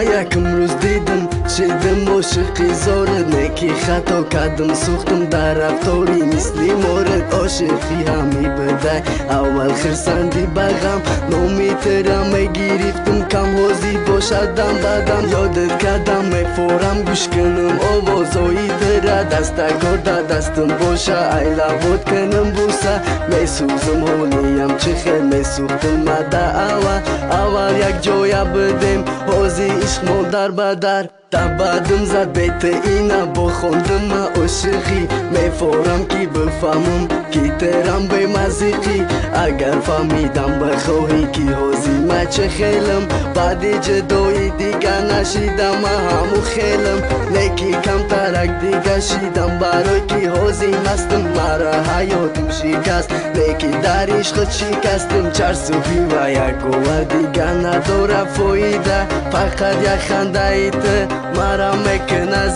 یکم روز دیدم شدم عاشقی زارت نکی خطا کردم سوختم در رفتاری مثلی مورد عاشقی همی بده اول خرسندی بغم نامیترم گرفتم کم حوزی باشدم بدم یادت کردم فورم گوش کنم آوازایی داره دستگار دستم باشه ایلا بود کنم بوسه میسوزم هونیم چه خیل میسوختم مده اول یک جویا بدیم حوزی عشق مال در بدر بعدم زد بیت اینا بخوندم عاشقی میفورم کی بفهمم کی ترم به مزیقی اگر فهمیدم بخواهی کی حوزی ما چه خیلم بعد جدایی دیگه نشیدم همو خیلم لیکی کم ترک دیگه شیدم برای کی حوزی مستم مرا حیاتم شکست لیکی در عشق شکستم چرسوبی و یک گوه دیگه نداره فایده فقط یک خنده ایت مرا میکنه